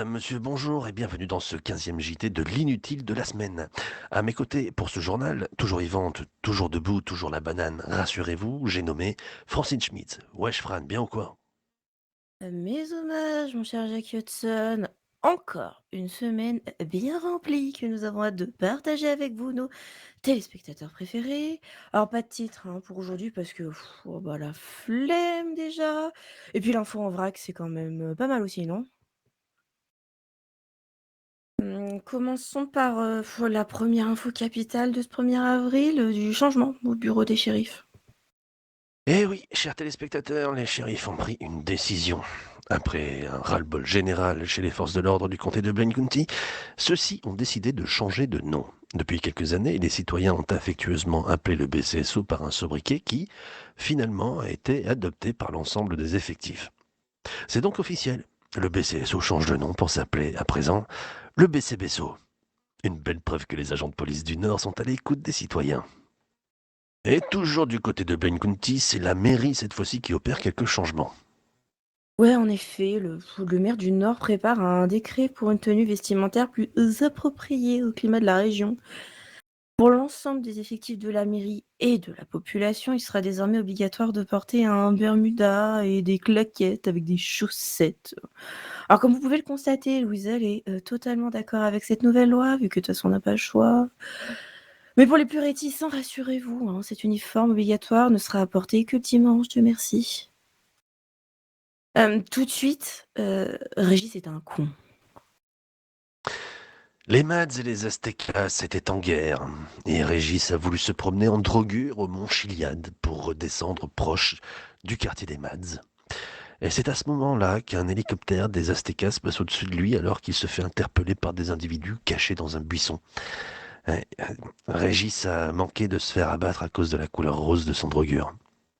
Madame, monsieur, bonjour et bienvenue dans ce 15e JT de l'inutile de la semaine. À mes côtés, pour ce journal, toujours vivante, toujours debout, toujours la banane, rassurez-vous, j'ai nommé Francine Schmitz. Wesh Fran, bien ou quoi? Mes hommages, mon cher Jack Hudson. Encore une semaine bien remplie que nous avons hâte de partager avec vous, nos téléspectateurs préférés. Alors, pas de titre hein, pour aujourd'hui parce que oh, bah, la flemme déjà. Et puis, l'info en vrac, c'est quand même pas mal aussi, non? Commençons par la première info capitale de ce 1er avril, du changement au bureau des shérifs. Eh oui, chers téléspectateurs, les shérifs ont pris une décision. Après un ras-le-bol général chez les forces de l'ordre du comté de Blaine County, ceux-ci ont décidé de changer de nom. Depuis quelques années, les citoyens ont affectueusement appelé le BCSO par un sobriquet qui, finalement, a été adopté par l'ensemble des effectifs. C'est donc officiel. Le BCSO change de nom pour s'appeler à présent le BCBSO. Une belle preuve que les agents de police du Nord sont à l'écoute des citoyens. Et toujours du côté de Blaine County, c'est la mairie cette fois-ci qui opère quelques changements. Ouais, en effet, le maire du Nord prépare un décret pour une tenue vestimentaire plus appropriée au climat de la région. Pour l'ensemble des effectifs de la mairie et de la population, il sera désormais obligatoire de porter un bermuda et des claquettes avec des chaussettes. Alors comme vous pouvez le constater, Louisa, elle est totalement d'accord avec cette nouvelle loi, vu que de toute façon on n'a pas le choix. Mais pour les plus réticents, rassurez-vous, hein, cet uniforme obligatoire ne sera apporté que le dimanche, Dieu merci. Tout de suite, Régis est un con. Les Mads et les Aztecas étaient en guerre, et Régis a voulu se promener en drogure au mont Chiliad pour redescendre proche du quartier des Mads. Et c'est à ce moment-là qu'un hélicoptère des Aztecas passe au-dessus de lui alors qu'il se fait interpeller par des individus cachés dans un buisson. Ouais, Régis a manqué de se faire abattre à cause de la couleur rose de son drogure.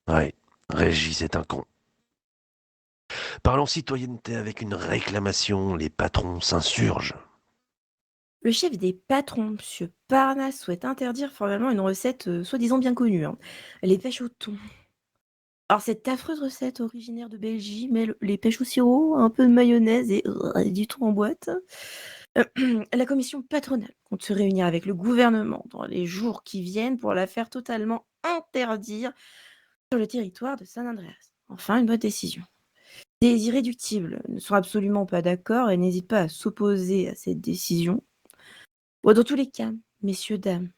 Ouais, Régis est un con. Parlons citoyenneté avec une réclamation, les patrons s'insurgent. Le chef des patrons, Monsieur Parnasse, souhaite interdire formellement une recette soi-disant bien connue, hein, les pêches au thon. Alors cette affreuse recette originaire de Belgique mêle les pêches au sirop, un peu de mayonnaise et du thon en boîte. La commission patronale compte se réunir avec le gouvernement dans les jours qui viennent pour la faire totalement interdire sur le territoire de San Andreas. Enfin, une bonne décision. Les irréductibles ne sont absolument pas d'accord et n'hésitent pas à s'opposer à cette décision. Bon, dans tous les cas, messieurs, dames,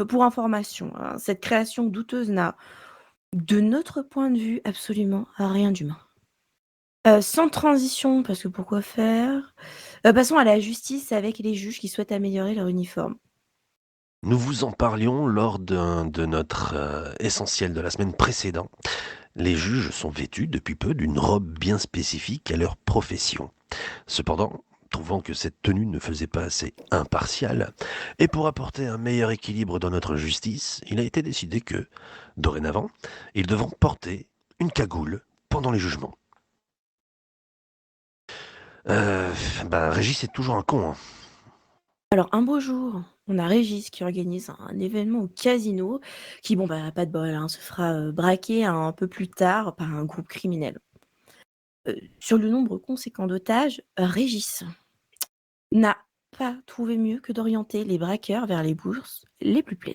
pour information, hein, cette création douteuse n'a, de notre point de vue, absolument rien d'humain. Sans transition, parce que pourquoi faire? Passons à la justice avec les juges qui souhaitent améliorer leur uniforme. Nous vous en parlions lors de notre essentiel de la semaine précédente. Les juges sont vêtus depuis peu d'une robe bien spécifique à leur profession. Cependant, trouvant que cette tenue ne faisait pas assez impartiale, et pour apporter un meilleur équilibre dans notre justice, il a été décidé que, dorénavant, ils devront porter une cagoule pendant les jugements. Euh, Régis est toujours un con, hein. Alors un beau jour, on a Régis qui organise un événement au casino qui, bon, bah, pas de bol, hein, se fera, braquer un peu plus tard par un groupe criminel. Sur le nombre conséquent d'otages, Régis n'a pas trouvé mieux que d'orienter les braqueurs vers les bourses les plus pleines.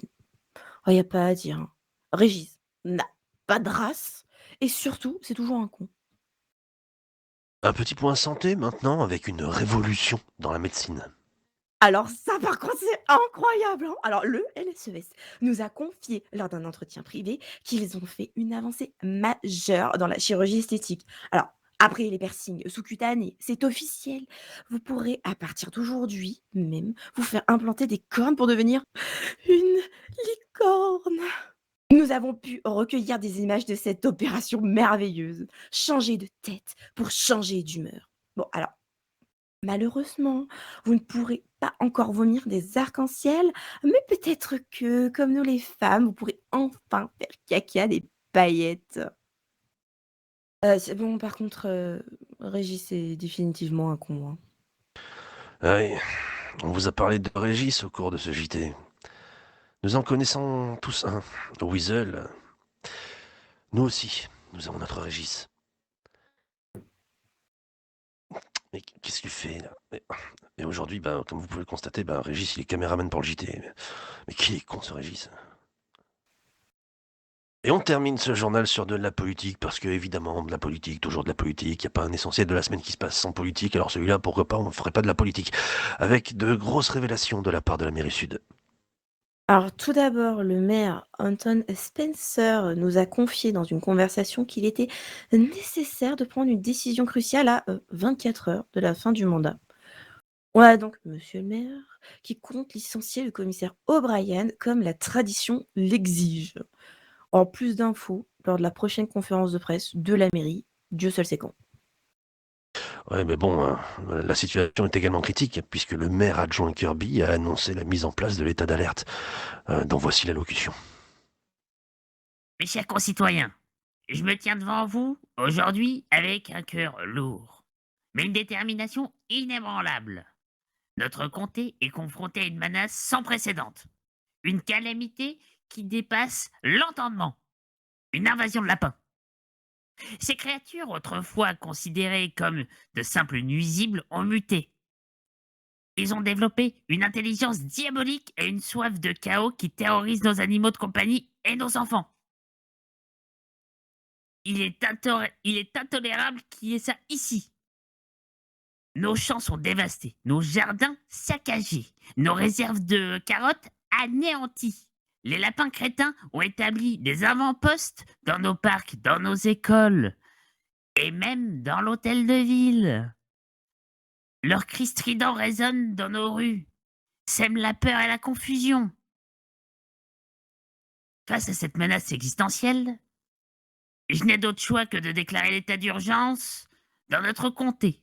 Oh, y a pas à dire, hein. Régis n'a pas de race et surtout, c'est toujours un con. Un petit point santé maintenant avec une révolution dans la médecine. Alors ça, par contre, c'est incroyable, hein. Alors le LSES nous a confié lors d'un entretien privé qu'ils ont fait une avancée majeure dans la chirurgie esthétique. Alors, après les piercings sous-cutanés, c'est officiel. Vous pourrez, à partir d'aujourd'hui même, vous faire implanter des cornes pour devenir une licorne. Nous avons pu recueillir des images de cette opération merveilleuse. Changer de tête pour changer d'humeur. Bon, alors, malheureusement, vous ne pourrez pas encore vomir des arcs-en-ciel, mais peut-être que, comme nous les femmes, vous pourrez enfin faire caca des paillettes. C'est bon, par contre, Régis est définitivement un con, hein. Ah oui, on vous a parlé de Régis au cours de ce JT. Nous en connaissons tous un. Weasel. Nous aussi, nous avons notre Régis. Mais qu'est-ce qu'il fait là? Et aujourd'hui, ben, comme vous pouvez le constater, ben, Régis, il est caméraman pour le JT. Mais qui est con ce Régis? Et on termine ce journal sur de la politique, parce que évidemment, de la politique, toujours de la politique. Il n'y a pas un essentiel de la semaine qui se passe sans politique. Alors celui-là, pourquoi pas, on ne ferait pas de la politique. Avec de grosses révélations de la part de la mairie sud. Alors tout d'abord, le maire Anton Spencer nous a confié dans une conversation qu'il était nécessaire de prendre une décision cruciale à 24 heures de la fin du mandat. On a donc monsieur le maire qui compte licencier le commissaire O'Brien comme la tradition l'exige. En plus d'infos lors de la prochaine conférence de presse de la mairie, Dieu seul sait quand. Ouais, mais bon, la situation est également critique, puisque le maire adjoint Kirby a annoncé la mise en place de l'état d'alerte. Dont voici l'allocution. Mes chers concitoyens, je me tiens devant vous aujourd'hui avec un cœur lourd, mais une détermination inébranlable. Notre comté est confronté à une menace sans précédent, une calamité qui dépasse l'entendement, une invasion de lapins. Ces créatures, autrefois considérées comme de simples nuisibles, ont muté. Ils ont développé une intelligence diabolique et une soif de chaos qui terrorisent nos animaux de compagnie et nos enfants. Il est intolérable qu'il y ait ça ici. Nos champs sont dévastés, nos jardins saccagés, nos réserves de carottes anéanties. Les lapins crétins ont établi des avant-postes dans nos parcs, dans nos écoles et même dans l'hôtel de ville. Leurs cris stridents résonnent dans nos rues, sèment la peur et la confusion. Face à cette menace existentielle, je n'ai d'autre choix que de déclarer l'état d'urgence dans notre comté.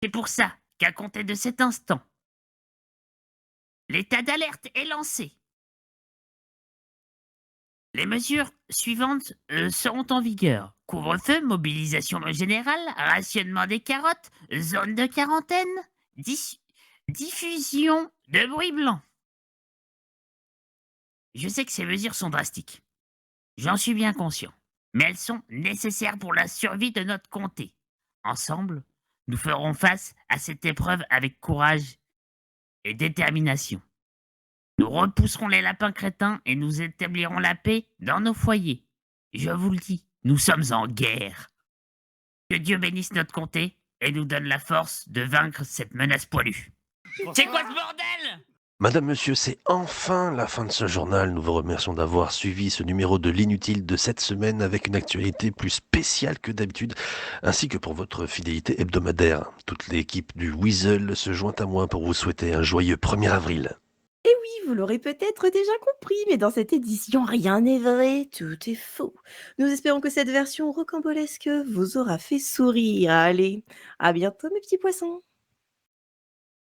C'est pour ça qu'à compter de cet instant, l'état d'alerte est lancé. Les mesures suivantes seront en vigueur. Couvre-feu, mobilisation générale, rationnement des carottes, zone de quarantaine, diffusion de bruit blanc. Je sais que ces mesures sont drastiques. J'en suis bien conscient. Mais elles sont nécessaires pour la survie de notre comté. Ensemble, nous ferons face à cette épreuve avec courage et détermination. Nous repousserons les lapins crétins et nous établirons la paix dans nos foyers. Je vous le dis, nous sommes en guerre. Que Dieu bénisse notre comté et nous donne la force de vaincre cette menace poilue. C'est quoi ce bordel? Madame, monsieur, c'est enfin la fin de ce journal. Nous vous remercions d'avoir suivi ce numéro de l'Inutile de cette semaine avec une actualité plus spéciale que d'habitude, ainsi que pour votre fidélité hebdomadaire. Toute l'équipe du Weasel se joint à moi pour vous souhaiter un joyeux 1er avril. Et oui, vous l'aurez peut-être déjà compris, mais dans cette édition, rien n'est vrai, tout est faux. Nous espérons que cette version rocambolesque vous aura fait sourire. Allez, à bientôt mes petits poissons.